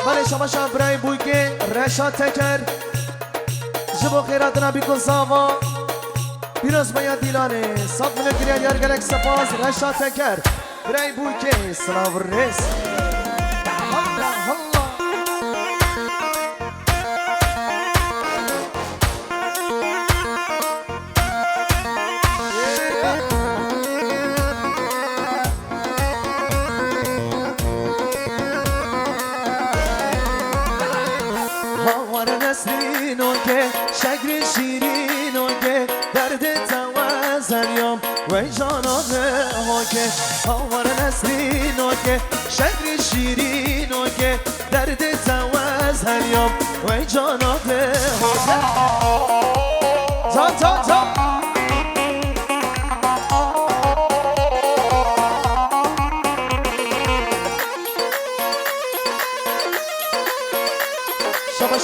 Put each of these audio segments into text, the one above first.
بله شما شب برای بویگه رشاد تکر جبو خیرات نبی کن زاوا پیروز باید دیلانه صد ملک گریه دیار گلک سپاس رشاد تکر برای بویگه سلام رس الله الله که شکر شیرین و که درد توزنیم و جانانه ها که آوار نسرین و که شکر شیرین و که درد توزنیم و جانانه ها تا تا تا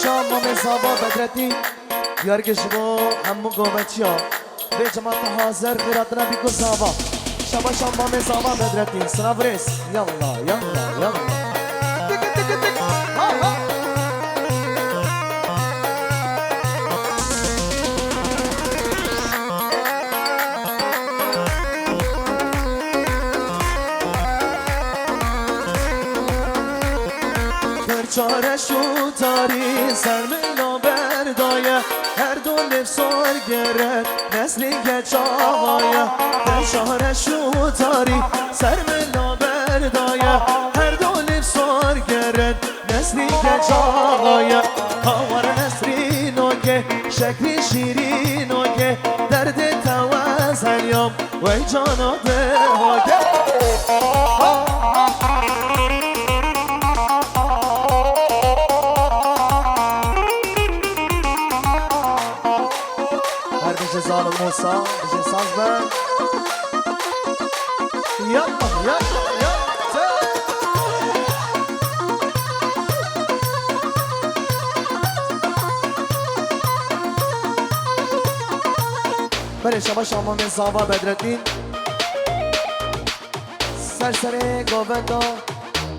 شام مام زابا بدرتی یارگش با همو گوبچی ها به جماعت حاضر خیرات نبی کو زابا شبا شام مام زابا بدرتی سنابریس یلا یلا یلا تک تک تک ها ها چارشو تاری سرملا بردایه هر دو نفسار گرد نسلی که چاوایه در چارشو تاری سرملا بردایه هر دو نفسار گرد نسلی که چاوایه هاور نسرینو که شکلی شیرینو که درد توزنیم و جاناده هاگه زال موسا بشه ساز بر یا یا یا بله شما شما من زاوا بدرالدین سرسر گووندا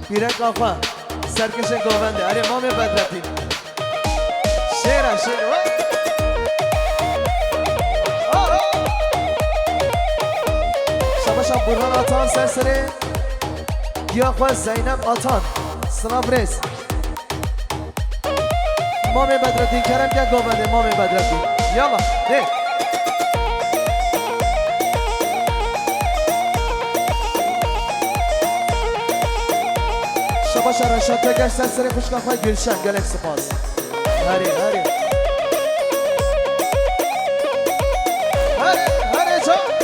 پیرک آفا سرکش گوونده اره مام بدرالدین شیره شیره برهان آتان سرسره گیاخواه زینب آتان سلام رس مام بدرالدین کرم که گوونده مام بدرالدین یالا ده شبا شرشاد تگش سرسره خوشگاه گلشن گلک سپاس هری هری هری جا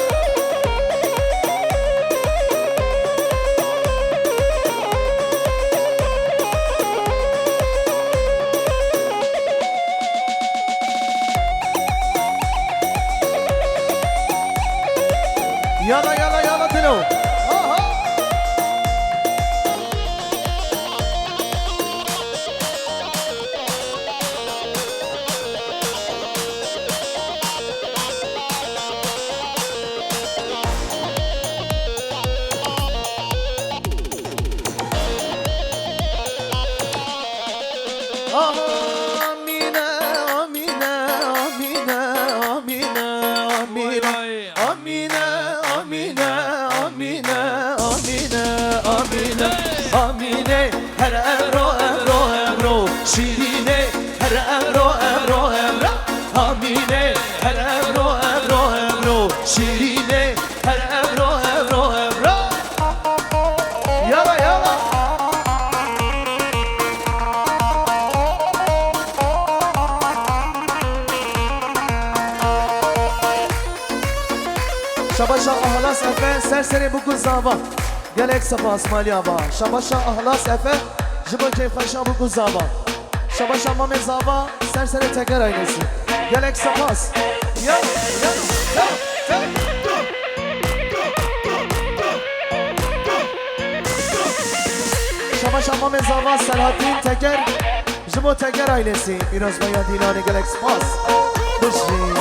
يلا يلا يلا تنو آمینه هر امرو امرو امرو شیرینه هر امرو امرو امرو آمینه هر امرو امرو امرو شیرینه هر امرو امرو امرو یالا یالا شبا شا احلاس افن سرسری بکن زاوا گلک سپاس مالیا با شبا شا احلاس افه جبا کیف خشا بکو زابا شبا شا مام زابا سر تگر آینسی گلک سپاس یا شبا شا مام زابا سلحاتین تگر جبا تگر آینسی ایراز باید دیلان گلک سپاس بشین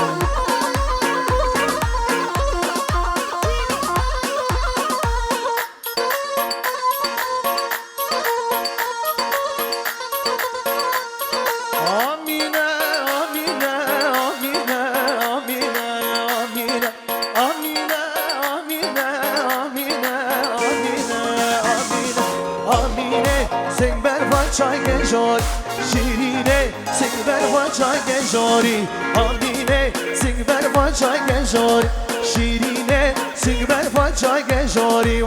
çay gejor Şirine Sikber va çay gejori Amine Sikber va çay gejor Şirine Sikber va çay gejori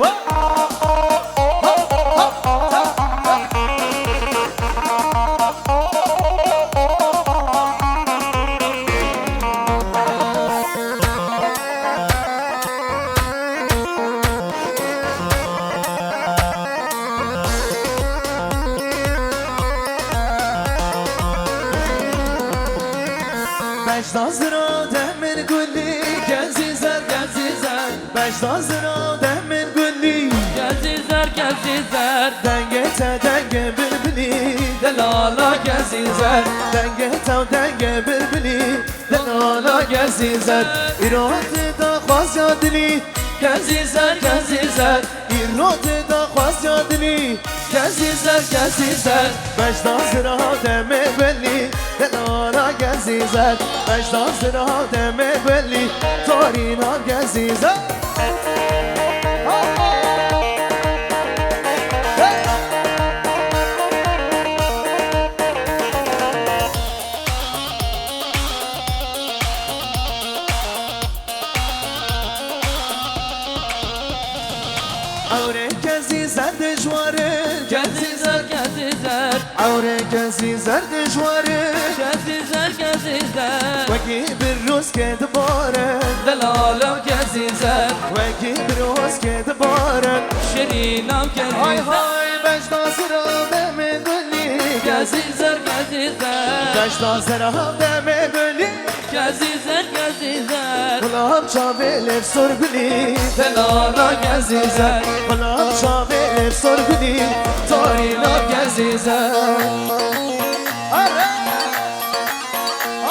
Beştazıra demir gülli Gezizer gezizer Beştazıra demir gülli Gezizer gezizer Dengete denge birbili Delala gezizer Dengete denge birbili Delala gezizer İrade da khwazya dili Gezizer gezizer İrade da khwazya dili Gezizer gezizer Beştazıra demir belli Delala gezizer Beştazıra demir belli Torina gezizer عورك زر دجواره Gezizer gezizer عورك زر دجواره Gezizer gezizer وكي بالروس كدباره Delalam gezizer وكي بالروس كدباره Şirinam هاي gezizer هاي باش ناصر دمي قولي Gezizer gezizer باش ناصر دمي قولي Gezizer gezizer غلام شابي لفسر قولي Delala gezizer غلام شابي لفسر قولي Torina gezizer الله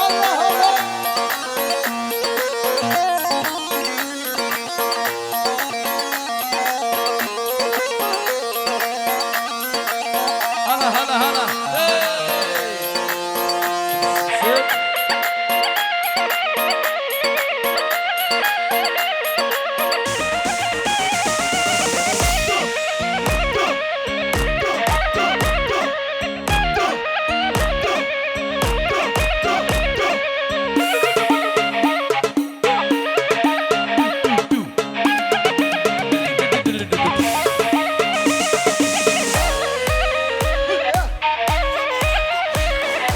الله Hala hala hala Hey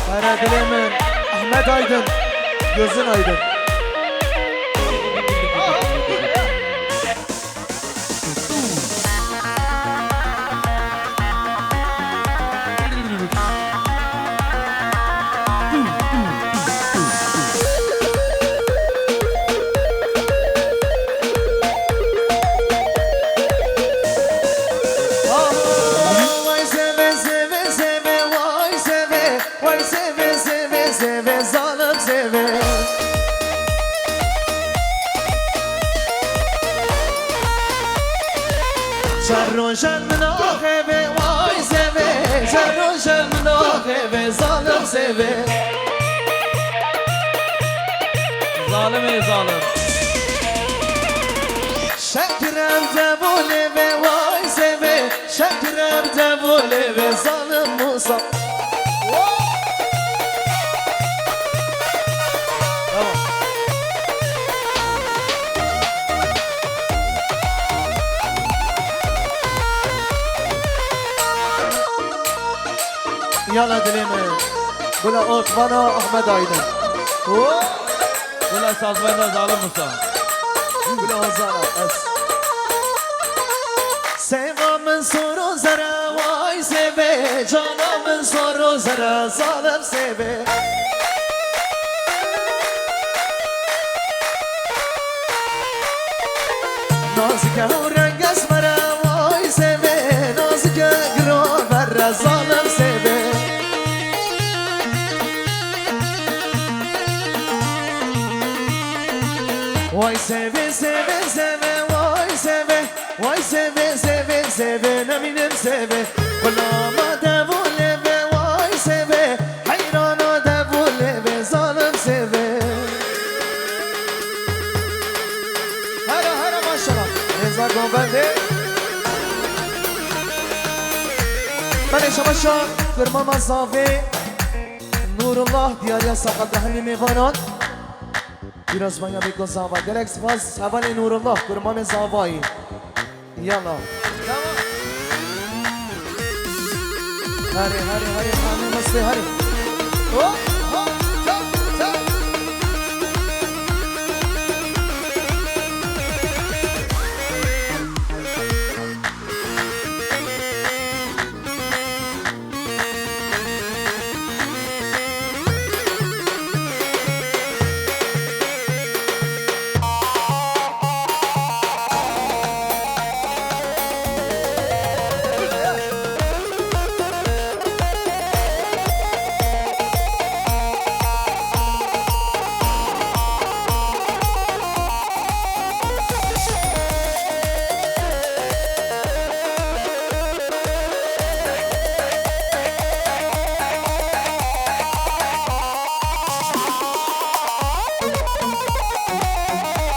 Kara Dilemen, Ahmet Aydın, gözün aydın. Vay seve seve seve, vay seve, vay seve seve seve, zalim seve. Şerro şermina heve, vay seve, şerro şermina heve, zalim seve. Zalim ey zalim Şekrem de bu leve, vay seve, şekrem de bu leve, zalim Musa. Tamam. Yalla dileme. Bula Osman'a Ahmet Aydın. Bula sazmenda zalim Musa Bula Ozan'a es. Sevamın soru zara, vay seve, canamın soru zara, zalim seve. Nazike renk esmere, vay seve, nazike gro verre, zalim seve. Vay seve seve seve, vay seve, vay seve seve seve, neminim seve. Kulama devuleve, vay seve, hayrana devuleve, zalim seve. Hara hara maşallah. Reza Gombendi. Ben Eşe Başar. Kırma mesafe Nurullah diyarya sakal dehli mivanat Biraz bana bir kozava Gerek spas havali Nurullah Kırma mesafayı Yalla Hadi Hadi Mesli hadi Hop Çap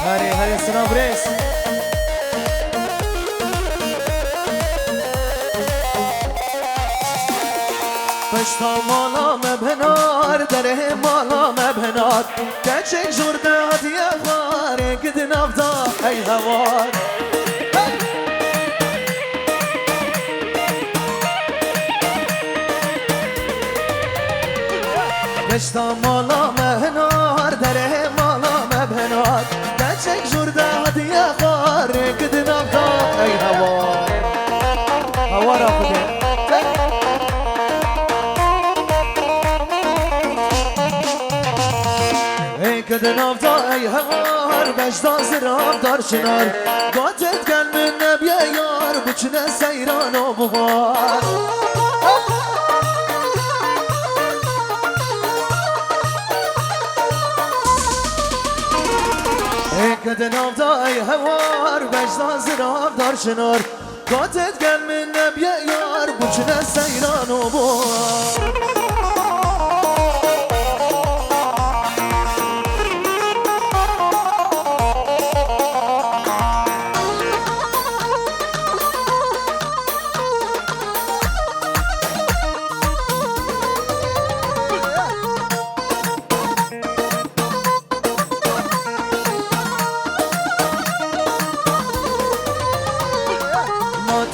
Hadi sınav reis Pışta mala mebhenar Dere mala mebhenar Geçek jurda hadiye var Gidin avda ey hevar Pışta mala mebhenar Dere mala mebhenar Geçek jurda hadiye var Gidin avda ey hevar Hevar akıdın Gidin avda ey hevar Beşta zirab dar çınar Gatet gel min nebiye yar Bıçine seyran o buhar Gidin avda ey hevar Beşta zirab dar çınar Gatet gel min nebiye yar Bıçine seyran o buhar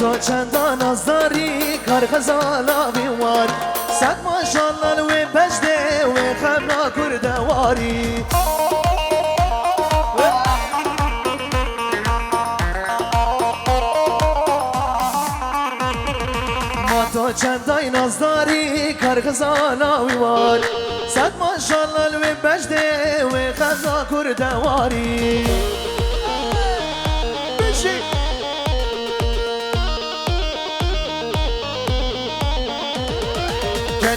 تو چندان از داری کار خزالاوی وار صد ماشالله و بجده و خبنا کردواری ما تو چندان از داری کار خزالاوی وار صد ماشالله و بجده و خبنا کردواری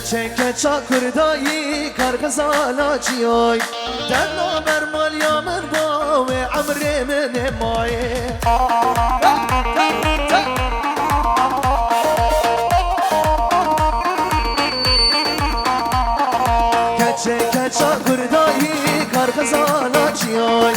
Keçe çakırdayı kargızala çiyoy Denna mermal yamın bo ve amrimin emaye Keçe çakırdayı kargızala çiyoy